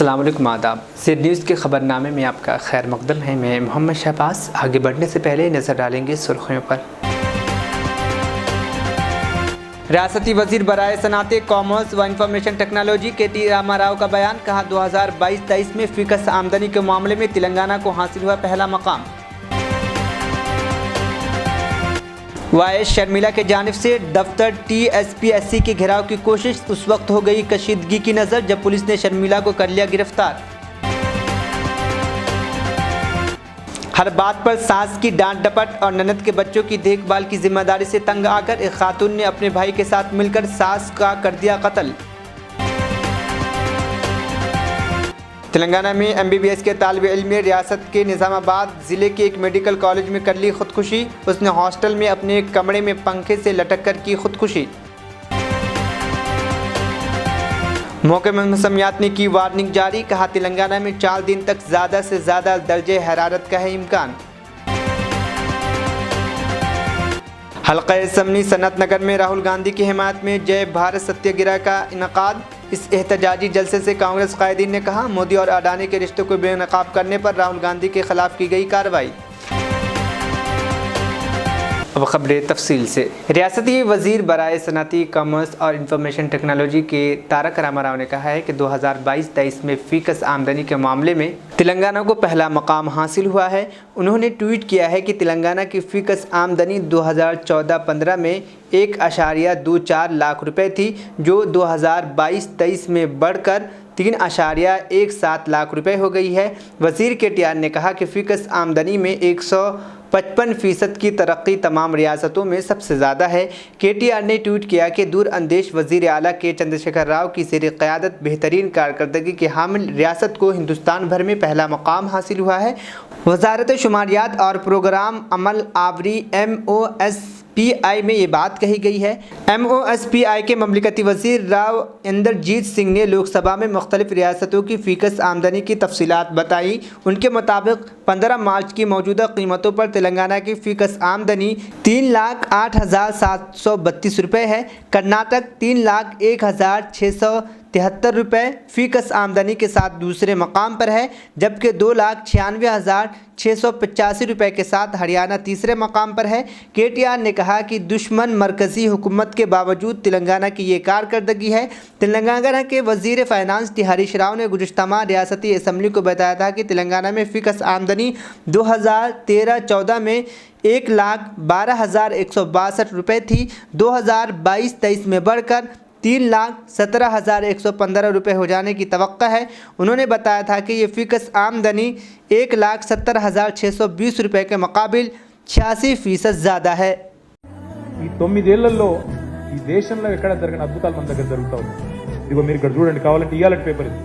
अस्सलाम वालेकुम आदाब। ज़ेड न्यूज़ के ख़बरनामे में आपका खैर मक़दम है। मैं मोहम्मद शहबाज। आगे बढ़ने से पहले नज़र डालेंगे सुर्खियों पर। रियासती वज़ीर बराए सनाते कॉमर्स व इंफॉर्मेशन टेक्नोलॉजी के रामा राव का बयान। कहा 2022-23 में फ़ीसद आमदनी के मामले में तेलंगाना को हासिल हुआ पहला मकाम। वाइस शर्मिला के जानिब से दफ्तर TSPSC के घेराव की कोशिश। उस वक्त हो गई कशीदगी की नज़र जब पुलिस ने शर्मिला को कर लिया गिरफ्तार। हर बात पर सास की डांट डपट और ननद के बच्चों की देखभाल की जिम्मेदारी से तंग आकर एक खातून ने अपने भाई के साथ मिलकर सास का कर दिया कत्ल। तेलंगाना में MBBS के तालिब इल्म ने रियासत के निज़ामाबाद ज़िले के एक मेडिकल कॉलेज में कर ली खुदकुशी। उसने हॉस्टल में अपने कमरे में पंखे से लटक कर की खुदकुशी। महकमा मौसमियात ने की वार्निंग जारी। कहा तेलंगाना में 4 दिन तक ज़्यादा से ज़्यादा दर्जे हरारत का है इम्कान। हल्का असम्बली सनत नगर में राहुल गांधी की हिमायत में जय भारत सत्याग्रह का इनकाद। इस एहतजाजी जलसे से कांग्रेस कायदीन ने कहा मोदी और अडानी के रिश्तों को बेनकाब करने पर राहुल गांधी के खिलाफ की गई कार्रवाई। अब खबरें तफसील से। रियासती वज़ीर बराए सनाती कॉमर्स और इंफॉर्मेशन टेक्नोलॉजी के तारक रामा राव ने कहा है कि 2022-23 में फ़ीसद आमदनी के मामले में तेलंगाना को पहला मकाम हासिल हुआ है। उन्होंने ट्वीट किया है कि तेलंगाना की फ़ीसद आमदनी 2014-15 में 1.24 लाख रुपए थी, जो 2022-23 में बढ़कर 3.17 लाख रुपए हो गई है। वज़ीर KTR ने कहा कि फ़ीसद आमदनी में 155% की तरक्की तमाम रियासतों में सबसे ज़्यादा है। KTR ने ट्वीट किया कि दूर अंदेश वज़ीर आला के चंद्रशेखर राव की ज़ेर क़यादत बेहतरीन कारकर्दगी के हामिल रियासत को हिंदुस्तान भर में पहला मकाम हासिल हुआ है। वज़ारत शुमारियात और प्रोग्राम अमल आवरी MOSPI में ये बात कही गई है। MOSPI के ममलिकती वज़ीर राव इंद्रजीत सिंह ने लोकसभा में मुख्तलिफ रियासतों की फ़ीसद आमदनी की तफसीलात बताई। उनके मुताबिक 15 मार्च की मौजूदा कीमतों पर तेलंगाना की फ़ीसद आमदनी 3,08,732 रुपये है। कर्नाटक 3,01,673 रुपये फ़ीसद आमदनी के साथ दूसरे मकाम पर है, जबकि 2,96,685 रुपये के साथ हरियाणा तीसरे मकाम पर है। KTR ने कहा कि दुश्मन मरकज़ी हुकूमत के बावजूद तेलंगाना की ये कारकर्दगी है। तेलंगाना के वज़ीर फ़ाइनेंस हरीश राव ने गुज़श्ता माह रियासती असम्बली को बताया था कि तेलंगाना में फ़ीसद आमदनी 2013-14 में 1,12,162 रुपये थी। 2022-23 में बढ़कर 3,17,115 रुपये हो जाने की तवक्का है। उन्होंने बताया था कि ये फ़ीसद आमदनी 1,70,620 रुपये के मुकाबिल 86% ज़्यादा है। ఈ 9 ఏళ్లలో ఈ దేశంలో ఎక్కడ జరిగిన అద్భుతాలు మన దగ్గర జరుగుతూ ఉన్నాయి. ఇదిగో మీరు ఇక్కడ చూడండి, కావాలంటే ఇయాలటి పేపర్ ఇది,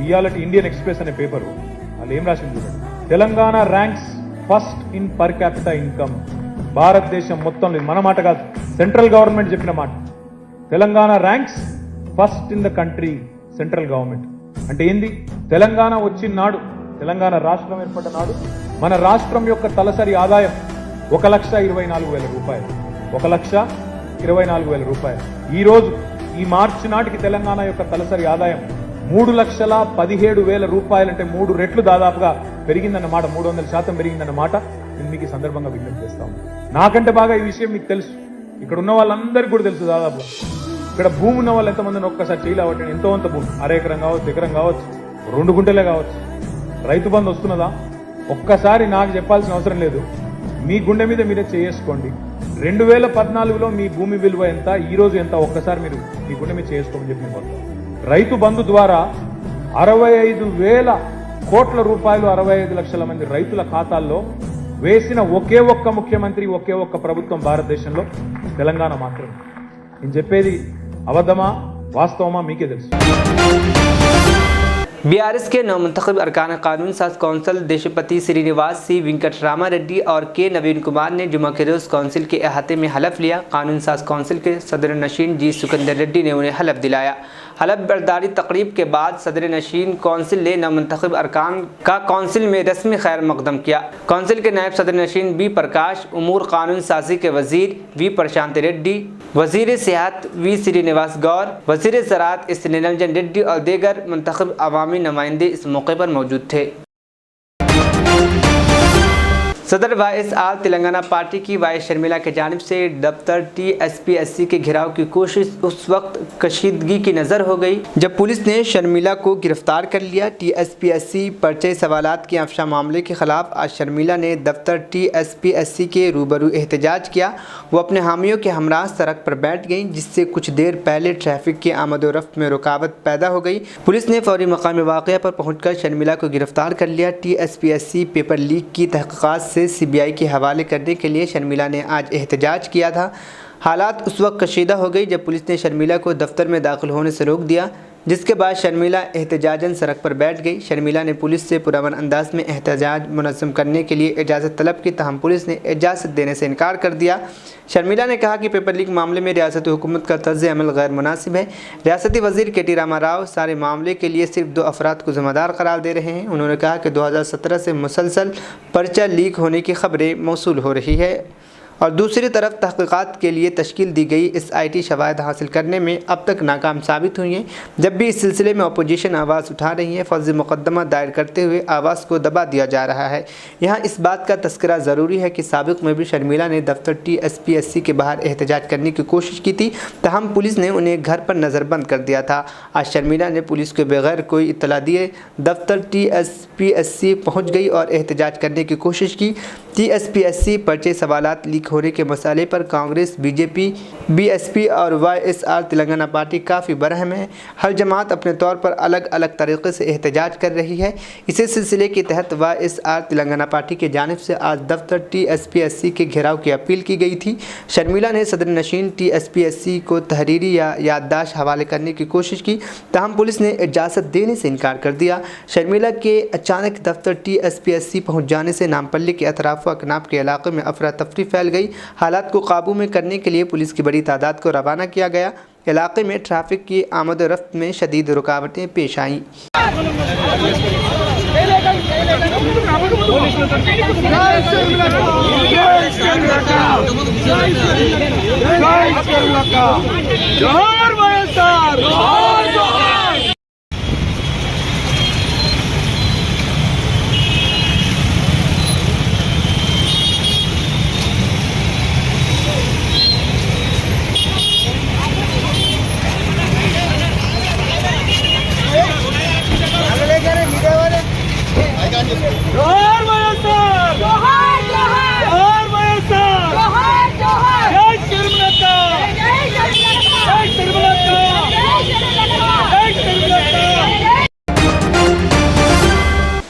ఇయాలటి ఇండియన్ ఎక్స్ప్రెస్ అనే పేపర్, వాళ్ళు ఏం రాసింది చూడండి. Telangana ranks first in per capita income. భారతదేశం మొత్తంలో, మన మాట కాదు, సెంట్రల్ గవర్నమెంట్ చెప్పిన మాట. Telangana ranks first in the country, central government. అంటే ఏంది? తెలంగాణ వచ్చిన నాడు, తెలంగాణ రాష్ట్రం ఏర్పడ్డ నాడు మన రాష్ట్రం యొక్క తలసరి ఆదాయం 1,24,000 రూపాయలు. 1,24,000 రూపాయలు. ఈ రోజు ఈ మార్చి నాటికి తెలంగాణ యొక్క తలసరి ఆదాయం 3,17,000 రూపాయలు. అంటే 3 రెట్లు దాదాపుగా పెరిగిందన్నమాట, 300% పెరిగిందన్నమాట. నేను మీకు ఈ సందర్భంగా విజ్ఞప్తి చేస్తాను. నాకంటే బాగా ఈ విషయం మీకు తెలుసు, ఇక్కడ ఉన్న వాళ్ళందరికీ కూడా తెలుసు. దాదాపు ఇక్కడ భూమి ఉన్న వాళ్ళు ఎంతమందిని ఒక్కసారి చేయలేవటండి. ఎంతో అంత భూమి, అర ఎకరం కావచ్చు, ఎకరం కావచ్చు, 2 గుంటలే కావచ్చు. రైతు బంధు వస్తున్నదా? ఒక్కసారి నాకు చెప్పాల్సిన అవసరం లేదు, మీ గుండె మీద మీరే చేసుకోండి. 2014లో మీ భూమి విలువ ఎంత, ఈ రోజు ఎంత, ఒక్కసారి మీరు మీ గుండె మీద చేసుకోమని చెప్పి రైతు బంధు ద్వారా 65,000 కోట్ల రూపాయలు 65 లక్షల మంది రైతుల ఖాతాల్లో వేసిన ఒకే ఒక్క ముఖ్యమంత్రి, ఒకే ఒక్క ప్రభుత్వం భారతదేశంలో తెలంగాణ మాత్రమే. నేను చెప్పేది అబద్ధమా వాస్తవమా మీకే తెలుసు. BRS के नवमुंतखब अरकान कानून साज कौंसिल देशपति श्रीनिवास C वेंकटरामा रेड्डी और K नवीन कुमार ने जुमा के रोज़ कौंसिल के अहाते में हलफ लिया। कानून साज कौंसिल के सदर नशीन G सुकंदर रेड्डी ने उन्हें हलफ दिलाया। حلف برداری تقریب کے بعد صدر نشین کونسل نے نومنتخب ارکان کا کونسل میں رسمی خیر مقدم کیا۔ کونسل کے نائب صدر نشین بی پرکاش، امور قانون سازی کے وزیر وی پرشانت ریڈی، وزیر صحت وی سری نواس گور، وزیر زراعت ایس نرنجن ریڈی اور دیگر منتخب عوامی نمائندے اس موقع پر موجود تھے۔ صدر YSR تلنگانہ پارٹی کی وائس شرمیلا کی جانب سے دفتر TSPSC کے گھراؤ کی کوشش اس وقت کشیدگی کی نظر ہو گئی جب پولیس نے شرمیلا کو گرفتار کر لیا۔ TSPSC پرچہ سوالات کے افشا معاملے کے خلاف آج شرمیلا نے دفتر TSPSC کے روبرو احتجاج کیا۔ وہ اپنے حامیوں کے ہمراہ سڑک پر بیٹھ گئیں، جس سے کچھ دیر پہلے ٹریفک کی آمد و رفت میں رکاوٹ پیدا ہو گئی۔ پولیس نے فوری مقام واقعہ پر پہنچ کر شرمیلا کو گرفتار کر لیا۔ TSPSC پیپر لیک کی تحقیقات سے CBI کے حوالے کرنے کے لیے شرمیلا نے آج احتجاج کیا تھا۔ حالات اس وقت کشیدہ ہو گئی جب پولیس نے شرمیلا کو دفتر میں داخل ہونے سے روک دیا، جس کے بعد شرمیلا احتجاجاً سڑک پر بیٹھ گئی۔ شرمیلا نے پولیس سے پرامن انداز میں احتجاج منظم کرنے کے لیے اجازت طلب کی، تاہم پولیس نے اجازت دینے سے انکار کر دیا۔ شرمیلا نے کہا کہ پیپر لیک معاملے میں ریاستی حکومت کا طرز عمل غیر مناسب ہے۔ ریاستی وزیر KT راما راؤ سارے معاملے کے لیے صرف 2 افراد کو ذمہ دار قرار دے رہے ہیں۔ انہوں نے کہا کہ 2017 سے مسلسل پرچہ لیک ہونے کی خبریں موصول ہو رہی ہیں اور دوسری طرف تحقیقات کے لیے تشکیل دی گئی SIT شواہد حاصل کرنے میں اب تک ناکام ثابت ہوئی ہیں۔ جب بھی اس سلسلے میں اپوزیشن آواز اٹھا رہی ہے، فرضی مقدمہ دائر کرتے ہوئے آواز کو دبا دیا جا رہا ہے۔ یہاں اس بات کا تذکرہ ضروری ہے کہ سابق میں بھی شرمیلا نے دفتر TSPSC کے باہر احتجاج کرنے کی کوشش کی تھی، تاہم پولیس نے انہیں گھر پر نظر بند کر دیا تھا۔ آج شرمیلا نے پولیس کو بغیر کوئی اطلاع دیے دفتر TSPSC پہنچ گئی اور احتجاج کرنے کی کوشش کی۔ TSPSC پرچے سوالات لیک ہونے کے مسئلے پر کانگریس، BJP، BSP اور YSR تلنگانہ پارٹی کافی برہم ہے۔ ہر جماعت اپنے طور پر الگ الگ طریقے سے احتجاج کر رہی ہے۔ اسی سلسلے کے تحت YSR تلنگانہ پارٹی کی جانب سے آج دفتر TSPSC کے گھیراؤ کی اپیل کی گئی تھی۔ شرمیلا نے صدر نشین TSPSC کو تحریری یا یادداشت حوالے کرنے کی کوشش کی، تاہم پولیس نے اجازت دینے سے انکار کر دیا۔ شرمیلا کے اچانک دفتر TSPSC پہنچ جانے سے نامپلی کے اطراف و اکناف کے علاقے میں افراتفری پھیل گئی۔ حالات کو قابو میں کرنے کے لیے پولیس کی بڑی تعداد کو روانہ کیا گیا۔ علاقے میں ٹریفک کی آمد و رفت میں شدید رکاوٹیں پیش آئیں۔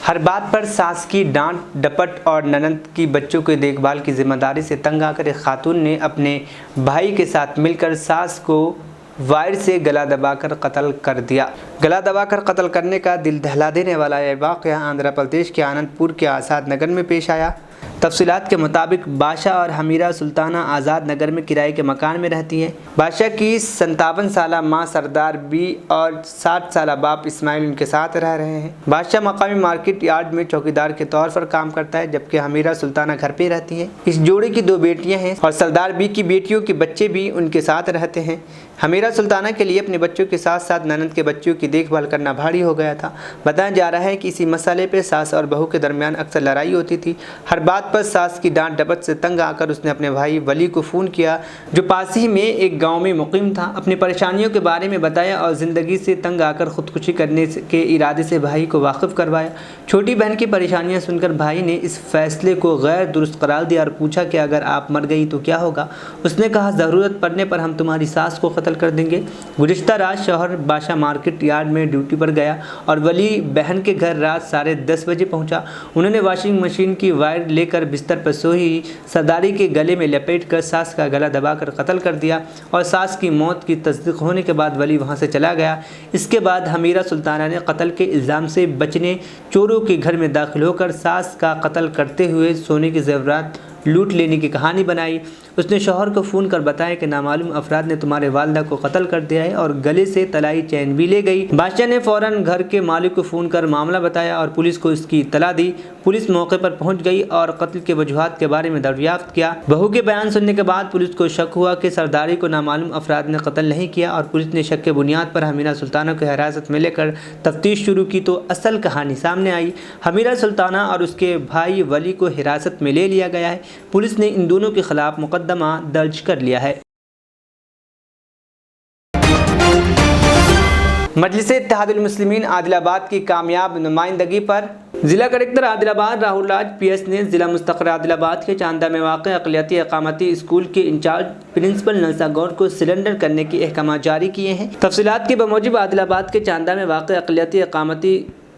ہر بات پر ساس کی ڈانٹ ڈپٹ اور ننند کی بچوں کی دیکھ بھال کی ذمہ داری سے تنگ آ کر ایک خاتون نے اپنے بھائی کے ساتھ مل کر ساس کو وائر سے گلا دبا کر قتل کر دیا۔ گلا دبا کر قتل کرنے کا دل دہلا دینے والا یہ واقعہ آندھرا پردیش کے آنند پور کے آزاد نگر میں پیش آیا۔ تفصیلات کے مطابق باشا اور حمیرہ سلطانہ آزاد نگر میں کرائے کے مکان میں رہتی ہیں۔ باشا کی 57 سالہ ماں سردار بی اور 60 سالہ باپ اسماعیل ان کے ساتھ رہ رہے ہیں۔ باشا مقامی مارکیٹ یارڈ میں چوکیدار کے طور پر کام کرتا ہے، جبکہ حمیرہ سلطانہ گھر پہ رہتی ہیں۔ اس جوڑے کی 2 بیٹیاں ہیں اور سردار بی کی بیٹیوں کے بچے بھی ان کے ساتھ رہتے ہیں۔ حمیرہ سلطانہ کے لیے اپنے بچوں کے ساتھ ساتھ ننند کے بچوں کی دیکھ بھال کرنا بھاری ہو گیا تھا۔ بتایا جا رہا ہے کہ اسی مسئلے پہ ساس اور بہو کے درمیان اکثر لڑائی ہوتی تھی۔ ہر بات پر ساس کی ڈانٹ ڈپٹ سے تنگ آ کر اس نے اپنے بھائی ولی کو فون کیا، جو پاس ہی میں ایک گاؤں میں مقیم تھا۔ اپنی پریشانیوں کے بارے میں بتایا اور زندگی سے تنگ آ کر خودکشی کرنے کے ارادے سے بھائی کو واقف کروایا۔ چھوٹی بہن کی پریشانیاں سن کر بھائی نے اس فیصلے کو غیر درست قرار دیا اور پوچھا کہ اگر آپ مر گئی تو کیا ہوگا؟ اس نے کہا ضرورت پڑنے پر ہم تمہاری ساس کو قتل کر دیں گے۔ گزشتہ رات شوہر باشا مارکیٹ یارڈ میں ڈیوٹی پر گیا اور ولی بہن کے گھر رات 10:30 بجے پہنچا۔ انہوں نے واشنگ مشین کی وائر لے کر بستر پر سوئی سرداری کے گلے میں لپیٹ کر ساس کا گلا دبا کر قتل کر دیا اور ساس کی موت کی تصدیق ہونے کے بعد ولی وہاں سے چلا گیا۔ اس کے بعد حمیرہ سلطانہ نے قتل کے الزام سے بچنے چوروں کے گھر میں داخل ہو کر ساس کا قتل کرتے ہوئے سونے کے زیورات लूट लेने की कहानी बनाई। उसने शौहर को फ़ोन कर बताया कि नामालूम अफराद ने तुम्हारे वालिदा को कत्ल कर दिया है और गले से तलाई चैन भी ले गई। बादशाह ने फ़ौरन घर के मालिक को फ़ोन कर मामला बताया और पुलिस को इसकी इत्तला दी। पुलिस मौके पर पहुंच गई और कत्ल के वजूहात के बारे में दरियाफ्त किया। बहू के बयान सुनने के बाद पुलिस को शक हुआ कि सरदारी को नामालूम अफराद ने कत्ल नहीं किया और पुलिस ने शक के बुनियाद पर हमीरा सुल्ताना को हिरासत में लेकर तफ्तीश शुरू की तो असल कहानी सामने आई। हमीरा सुल्ताना और उसके भाई वली को हिरासत में ले लिया गया है। पुलिस ने इन दोनों के खिलाफ मुकदमा दर्ज कर लिया है। मजलिस-ए इत्तेहादुल मुस्लिमीन आदिलाबाद की कामयाब नुमाइंदगी पर ज़िला कलेक्टर आदिलाबाद राहुल राज PS ने ज़िला मुस्तक़र आदिलाबाद के चांदा में वाक़ अक़लियती अक़ामती स्कूल के इंचार्ज प्रिंसिपल नलसा गौर को सिलेंडर करने के अहकाम जारी किए हैं। तफसीलात के बमूजिब आदिलाबाद के चांदा में वाक़ अक़लियती अक़ामती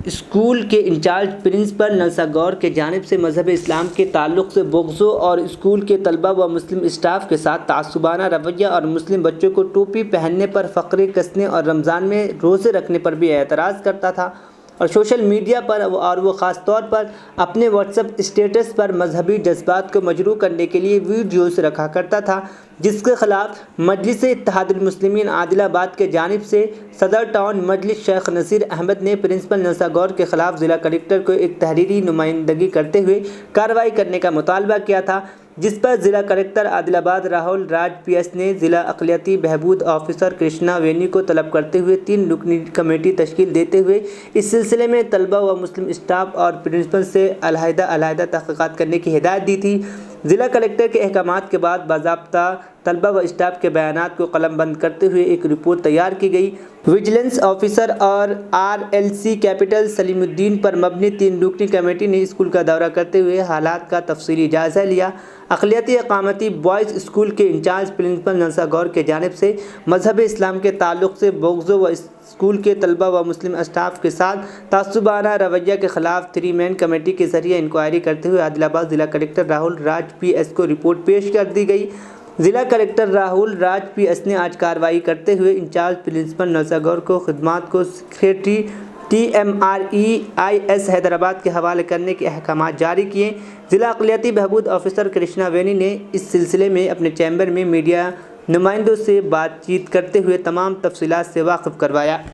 स्कूल के इंचार्ज प्रिंसिपल नलसा गौर के जानिब से मज़हब इस्लाम के ताल्लुक़ से बुग़्ज़ो और स्कूल के तलबा व मुस्लिम स्टाफ के साथ तासुबाना रवैया और मुस्लिम बच्चों को टोपी पहनने पर, फ़क़रे कसने और रमज़ान में रोज़े रखने पर भी एतराज़ करता था और सोशल मीडिया पर और वो ख़ास तौर पर अपने व्हाट्सएप स्टेटस पर मजहबी जज्बात को मजरू करने के लिए वीडियोस रखा करता था, जिसके खिलाफ मजलिस-ए इत्तेहादुल मुस्लिमीन आदिलाबाद के जानिब से सदर टाउन मजलिस शेख नसीर अहमद ने प्रिंसिपल नलसा गौर के खिलाफ ज़िला कलेक्टर को एक तहरीरी नुमाइंदगी करते हुए कार्रवाई करने का मुतालबा किया था, जिस पर ज़िला कलेक्टर आदिलाबाद राहुल राज PS ने ज़िला अक़लियती बहबूद ऑफिसर कृष्णा वेनी को तलब करते हुए 3 रुकनी कमेटी तश्कील देते हुए इस सिलसिले में तलबा व मुस्लिम स्टाफ और प्रिंसिपल से अलहदा तहक़ीक़ात करने की हिदायत दी थी। ज़िला कलेक्टर के अहकामात के बाद बाज़ाब्ता तलबा व स्टाफ के बयानात को कलमबंद करते हुए एक रिपोर्ट तैयार की गई। विजिलेंस ऑफिसर और RLC कैपिटल सलीमुद्दीन पर मबनी 3 रुकनी कमेटी ने स्कूल का दौरा करते हुए हालात का तफसीली जायज़ा लिया। अक़लियती अक़ामती बॉयज़ स्कूल के इंचार्ज प्रिंसिपल नलसा गौर के जानिब से मज़हब इस्लाम के ताल्लुक़ से बुग़्ज़ो व स्कूल के तलबा व मुस्लिम स्टाफ के साथ तासुबाना रवैया के ख़िलाफ़ 3 मैन कमेटी के ज़रिए इंक्वायरी करते हुए आदिलाबाद ज़िला कलेक्टर राहुल राज PS को रिपोर्ट पेश कर दी गई। ज़िला कलेक्टर राहुल राज PS ने आज कार्रवाई करते हुए इंचार्ज प्रिंसिपल नलसा गौर को खिदमात को सेक्रेटरी TMREIS हैदराबाद के हवाले करने के अहकाम जारी किए। ज़िला अक़लियती बहबूद ऑफिसर कृष्णा वेनी ने इस सिलसिले में अपने चैम्बर में मीडिया नुमाइंदों से बातचीत करते हुए तमाम तफसीलात से वाकिफ़ करवाया।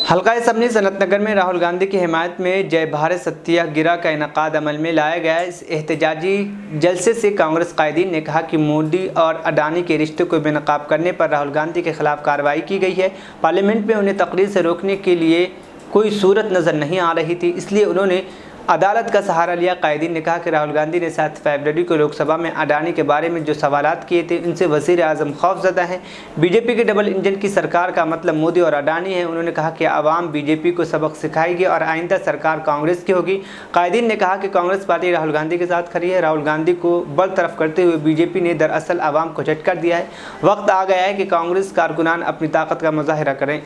हल्का असम्बली सनतनगर में राहुल गांधी की हिमायत में जय भारत सत्याग्रह का इनकाद अमल में लाया गया। इस एहतजाजी जलसे से कांग्रेस कायदीन ने कहा कि मोदी और अडानी के रिश्ते को बेनकाब करने पर राहुल गांधी के खिलाफ कार्रवाई की गई है। पार्लियामेंट में उन्हें तकरीर से रोकने के लिए कोई सूरत नज़र नहीं आ रही थी, इसलिए उन्होंने अदालत का सहारा लिया। कायदीन ने कहा कि राहुल गांधी ने 7 फरवरी को लोकसभा में अडानी के बारे में जो सवालात किए थे उनसे वज़ीर आज़म खौफज़दा हैं। बीजेपी के डबल इंजन की सरकार का मतलब मोदी और अडानी है। उन्होंने कहा कि आवाम बीजेपी को सबक सिखाएगी और आइंदा सरकार कांग्रेस की होगी। कायदीन ने कहा कि कांग्रेस पार्टी राहुल गांधी के साथ खड़ी है। राहुल गांधी को बरतरफ करते हुए बीजेपी ने दरअसल आवाम को झटका दिया है। वक्त आ गया है कि कांग्रेस कारकुनान अपनी ताकत का मुजाहिरा करें।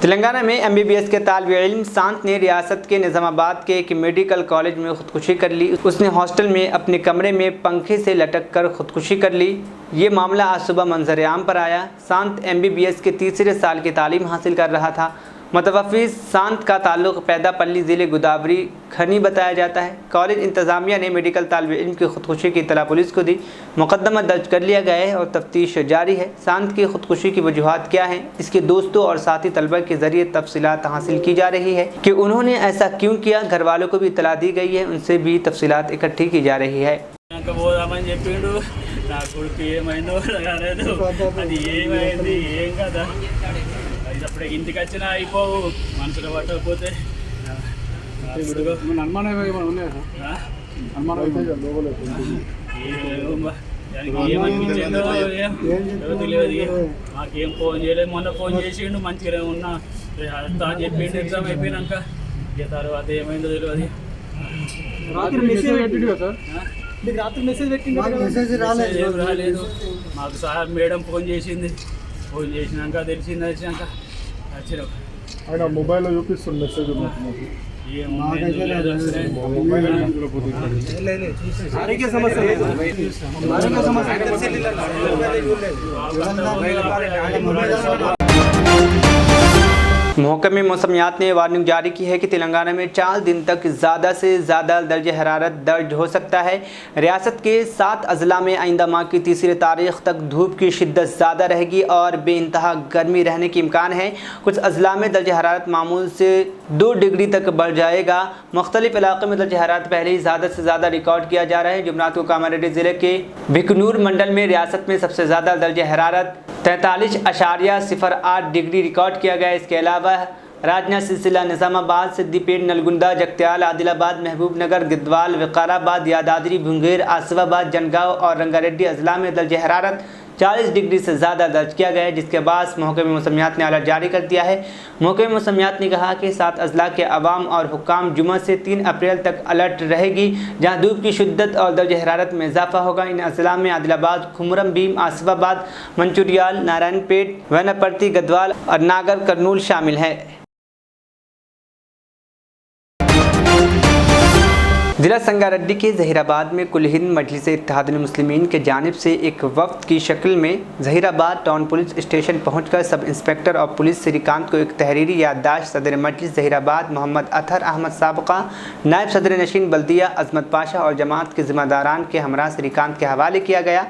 तेलंगाना में MBBS के तालिब-ए-इल्म सांत ने रियासत के निज़ामाबाद के एक मेडिकल कॉलेज में ख़ुदकुशी कर ली। उसने हॉस्टल में अपने कमरे में पंखे से लटक कर ख़ुदकुशी कर ली। ये मामला आज सुबह मंजर आम पर आया। सांत MBBS के 3रे साल की तालीम हासिल कर रहा था। मुतवफ़्फ़ी सांत का ताल्लुक़ पैदापल्ली ज़िले गोदावरी खनी बताया जाता है। कॉलेज इंतज़ामिया ने मेडिकल तालिब-ए-इल्म की ख़ुदकुशी की इत्तला पुलिस को दी। मुक़दमा दर्ज कर लिया गया है और तफ्तीश जारी है। सांत की ख़ुदकुशी की वजूहात क्या हैं, इसके दोस्तों और साथी तलबा के ज़रिए तफसीलात हासिल की जा रही है कि उन्होंने ऐसा क्यों किया। घर वालों को भी इत्तला दी गई है, उनसे भी तफसीलात इकट्ठी की जा रही है। అప్పుడే ఇంటికి వచ్చినా అయిపోవు మనసులో పట్టకపోతే అనుమానం ఏమనిపించిందో తెలియదు. మాకేం ఫోన్ చేయలేదు. మొన్న ఫోన్ చేసిండు మంచిగానే ఉన్నా అంతా అని చెప్పిండు. ఎగ్జామ్ అయిపోయినాక ఇక తర్వాత ఏమైందో తెలియదు. రాలేదు. మాకు సార్ మేడం ఫోన్ చేసింది. ఫోన్ చేసినాక తెలిసింది. వచ్చినాక ఆయన మొబైల్లో చూపిస్తుంది మెసేజ్ ఆరోగ్య సమస్య महकमे मौसमियात ने वार्निंग जारी की है कि तेलंगाना में 4 दिन तक ज़्यादा से ज़्यादा दर्ज हरारत दर्ज हो सकता है। रियासत के 7 अजला में आइंदा माह की 3 तारीख तक धूप की शिद्दत ज़्यादा रहेगी और बेइंतहा गर्मी रहने की इम्कान है। कुछ अजला में दर्ज हरारत मामूल से 2 डिग्री तक बढ़ जाएगा। मुख्तलिफ इलाक़ों में दर्ज हरारत पहले ही ज़्यादा से ज़्यादा रिकॉर्ड किया जा रहा है। जुमनात को कामारेड्डी ज़िले के भिकनूर मंडल में रियासत में सबसे ज़्यादा दर्ज हरारत 43.08 डिग्री रिकॉर्ड किया गया। इसके अलावा राजना, सिलसिला, निज़ामाबाद, सिद्दीपेट, नलगुंदा, जगत्याल, आदिलाबाद, महबूबनगर, गिद्वाल, विकाराबाद, यादाद्री, भुंगेर, आसिफाबाद, जनगांव और रंगारेड्डी अजला में दर्ज हरारत 40 डिग्री से ज़्यादा दर्ज किया गया है, जिसके बाद महकमे मौसमियात ने अलर्ट जारी कर दिया है। महकमे मौसमियात ने कहा कि 7 अजला के अवाम और हुक्काम जुमा से 3 अप्रैल तक अलर्ट रहेगी, जहां धूप की शिद्दत और दर्ज हरारत में इजाफा होगा। इन अजला में आदिलाबाद, खुमरम भीम, आसिफाबाद, मंचूरियाल, नारायणपेट, वनपर्ती, गदवाल और नागर कर्नूल शामिल है। जिला संगारेड्डी के ज़हीराबाद में कुल हिंद मजलिस इत्तेहादुल मुस्लिमीन के जानिब से एक वफ्द की शक्ल में ज़हीराबाद टाउन पुलिस स्टेशन पहुंचकर सब इंस्पेक्टर और पुलिस श्रीकांत को एक तहरीरी याददाश्त सदर मजलिस ज़हीराबाद मोहम्मद अतहर अहमद साबका, नायब सदर नशीन बल्दिया अजमत पाशा और जमात के ज़िम्मेदारान के हमरा श्रीकांत के हवाले किया गया।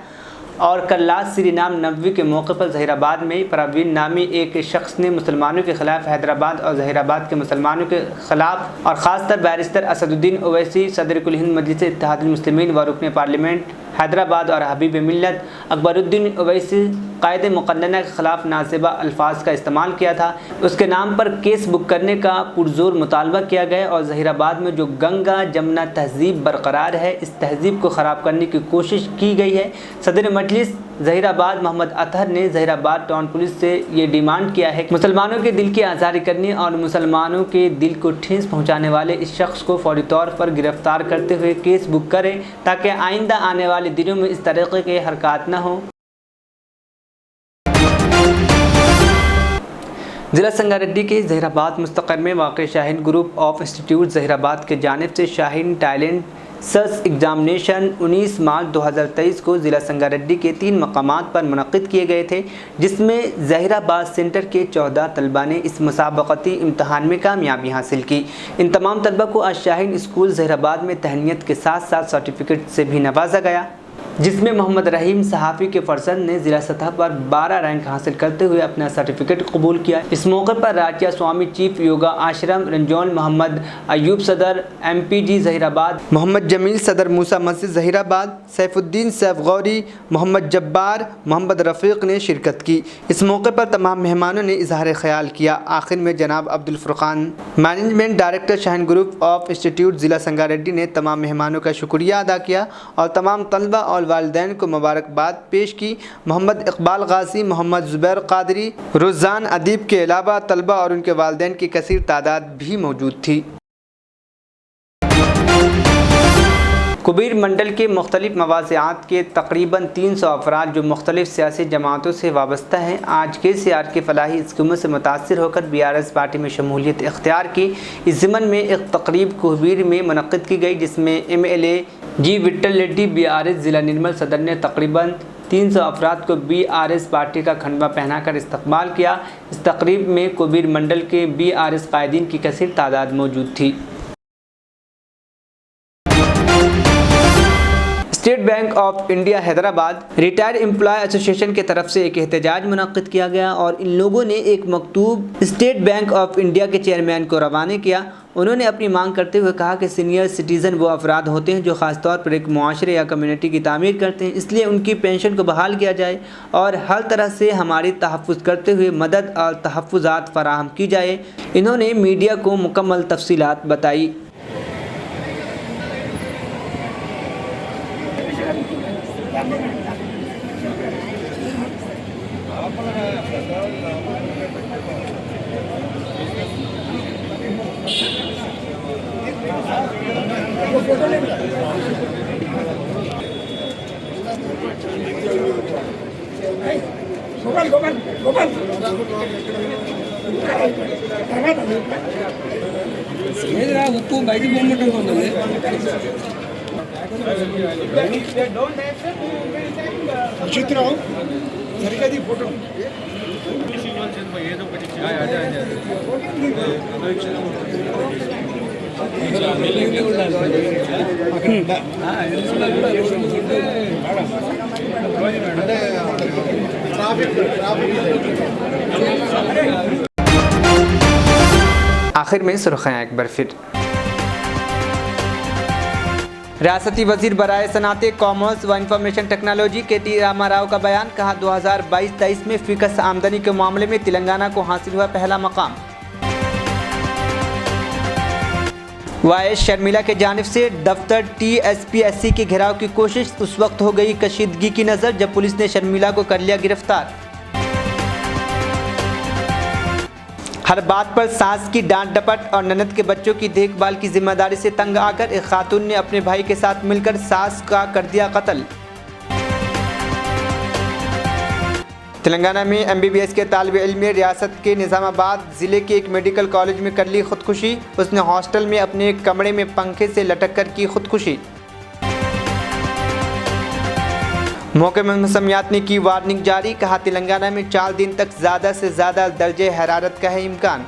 और कल्लात श्रीनाम नबवी के मौके पर ज़हीराबाद में परवीन नामी एक शख्स ने मुसलमानों के ख़िलाफ़ हैदराबाद और ज़हीराबाद के मुसलमानों के ख़िलाफ़ और ख़ासतर बैरिस्टर असदुद्दीन ओवैसी, सदर कुल हिंद मजलिस इत्तेहादुल मुस्लिमीन व रुकन पार्लियामेंट हैदराबाद और हबीब मिल्लत अकबरुद्दीन ओवैसी कायदे मुक़न्नना के ख़िलाफ़ नासिबा अल्फाज का इस्तेमाल किया था। उसके नाम पर केस बुक करने का पुरजोर मुतालबा किया गया और ज़हीराबाद में जो गंगा जमुना तहज़ीब बरकरार है, इस तहज़ीब को ख़राब करने की कोशिश की गई है। सदर मजलिस ज़हीराबाद मोहम्मद अतहर ने ज़हीराबाद टाउन पुलिस से ये डिमांड किया है कि मुसलमानों के दिल की आज़ारी करने और मुसलमानों के दिल को ठेस पहुँचाने वाले इस शख्स को फौरी तौर पर गिरफ़्तार करते हुए केस बुक करें, ताकि आइंदा आने वाले दिनों में इस तरीके के हरकत न हो। ज़िला संगारेड्डी के ज़हीराबाद मुस्तक़र में वाक़ Shaheen group of institute Zaheerabad के जानिब से शाहीन टैलेंट सर्च एग्ज़ामिनेशन 19 मार्च 2023 को ज़िला संगारेड्डी के 3 मकामात पर मुनक़्क़िद किए गए थे, जिसमें ज़हीराबाद सेंटर के 14 तलबा ने इस मुसाबक़ती इम्तहान में कामयाबी हासिल की। इन तमाम तलबा को आज शाहीन स्कूल ज़हीराबाद में तहनीत के साथ साथ सर्टिफिकेट से भी नवाजा गया, जिसमें मोहम्मद रहीम सहाफ़ी के फरजंद ने ज़िला सतह पर 12 रैंक हासिल करते हुए अपना सर्टिफिकेट कबूल किया। इस मौके पर राजिया स्वामी चीफ योगा आश्रम रंजौन, मोहम्मद अयूब सदर MPG ज़हीराबाद, मोहम्मद जमील सदर मूसा मस्जिद ज़हीराबाद, सैफुद्दीन सैफ गौरी, मोहम्मद जब्बार, मोहम्मद रफ़ीक ने शिरकत की। इस मौके पर तमाम मेहमानों ने इजहार ख्याल किया। आखिर में जनाब Abdul Furqan, management director Shaheen group of institute ज़िला संगारेड्डी ने तमाम मेहमानों का शुक्रिया अदा किया और तमाम तलबा और वालिदैन को मुबारकबाद पेश की। मोहम्मद इकबाल गाजी, मोहम्मद ज़ुबैर क़ादरी, रुज़ान अदीब के अलावा तलबा और उनके वालिदैन की कसीर तादाद भी मौजूद थी। कुबीर मंडल के मुख्तलिफ मवाज़िआत के तकरीबन 300 अफराद जो मुख्तलिफ सियासी जमातों से वाबस्ता हैं, आज KCR की फलाही स्कीमों से मुतासिर होकर BRS पार्टी में शमूलियत इख्तियार की। इस ज़िमन में एक तकरीब कुबीर में मुनक़्क़िद की गई, जिसमें MLA G Vitthal Reddy BRS ज़िला निर्मल सदर ने तकरीबन 300 अफराद को BRS पार्टी का खंडवा पहनाकर इस्तकबाल किया। इस तकरीब में कुबीर मंडल के BRS कायदीन की कसीर तादाद मौजूद थी। State Bank of India Hyderabad retired employ association की तरफ से एक एहतजाज मुनक़्क़िद किया गया और इन लोगों ने एक मकतूब स्टेट बैंक ऑफ इंडिया के चेयरमैन को रवाना किया। उन्होंने अपनी मांग करते हुए कहा कि सीनियर सिटीज़न वो अफराद होते हैं जो ख़ास तौर पर एक मुआशरे या कम्युनिटी की तामीर करते हैं, इसलिए उनकी पेंशन को बहाल किया जाए और हर तरह से हमारी तहफ़्फ़ुज़ करते हुए मदद और तहफ़्फ़ुज़ात फ़राहम की जाए। इन्होंने मीडिया को मुकम्मल तफ़सीलात बताई। गोपाल ఉప్పు బయటికి పోమంటుంది. చిత్రం సరిగ్గా ఫోటో आखिर में सुर्खियां एक बार फिर। रियासती वजीर बराए सनाते कॉमर्स व इंफॉर्मेशन टेक्नोलॉजी के टी रामाराव का बयान, कहा 2022-23 में फीकस आमदनी के मामले में तेलंगाना को हासिल हुआ पहला मकाम। वाइस शर्मिला के जानिब से दफ्तर TSPSC के घेराव की कोशिश, उस वक्त हो गई कशीदगी की नज़र जब पुलिस ने शर्मिला को कर लिया गिरफ्तार। हर बात पर सास की डांट डपट और ननद के बच्चों की देखभाल की जिम्मेदारी से तंग आकर एक खातून ने अपने भाई के साथ मिलकर सास का कर दिया कत्ल। तेलंगाना में MBBS के तालिब इल्म ने रियासत के निज़ामाबाद ज़िले के एक मेडिकल कॉलेज में कर ली खुदकुशी। उसने हॉस्टल में अपने एक कमरे में पंखे से लटक कर की खुदकुशी। महकमा मौसमियात ने की वार्निंग जारी, कहा तेलंगाना में 4 दिन तक ज़्यादा से ज़्यादा दर्जे हरारत का है इम्कान।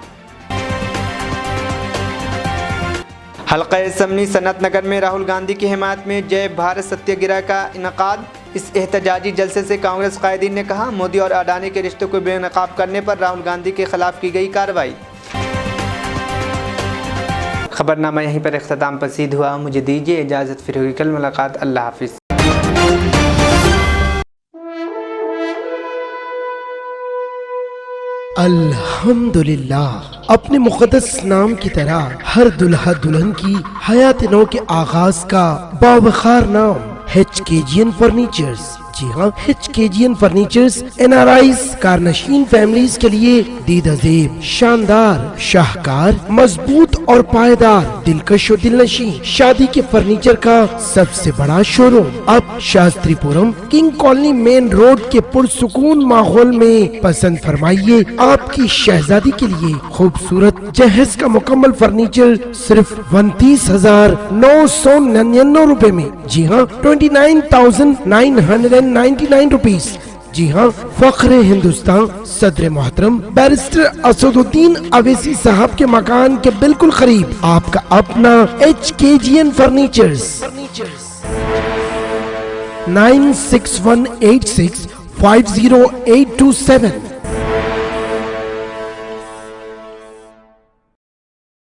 हल्का असम्बली सनत नगर में राहुल गांधी की हिमायत में जय भारत सत्याग्रह का इनकाद। इस एहतजाजी जलसे से कांग्रेस कायदीन ने कहा, मोदी और अडानी के रिश्तों को बेनकाब करने पर राहुल गांधी के खिलाफ की गई कार्रवाई। खबरनामा यहीं पर इख्तिताम पसीद हुआ। मुझे दीजिए इजाज़त, फिर होगी कल मुलाकात। अल्लाह हाफिज़। अल्हम्दुलिल्लाह, अपने मुक़द्दस नाम की तरह हर दुल्हा दुल्हन की हयात नौ के आगाज का बावखार नाम HKGN फर्नीचर्स। जी हाँ, HKGN फर्नीचर्स NRIs कारनशीन फैमिलीज के लिए दीदाजेब, शानदार, शाहकार, मजबूत और पायदार, दिलकश और दिलनशी शादी के फर्नीचर का सबसे बड़ा शोरूम अब Shastripuram king colony main road के पुरसुकून माहौल में पसंद फरमाइए आपकी शहजादी के लिए खूबसूरत जहेज का मुकम्मल फर्नीचर सिर्फ 29,999 रुपए में। जी हाँ, 29,999 रुपीस। जी हाँ, फख्रे हिंदुस्तान सदर मोहतरम बैरिस्टर असदुद्दीन अवैसी साहब के मकान के बिल्कुल करीब आपका अपना HKGN फर्नीचर्स। 9618650827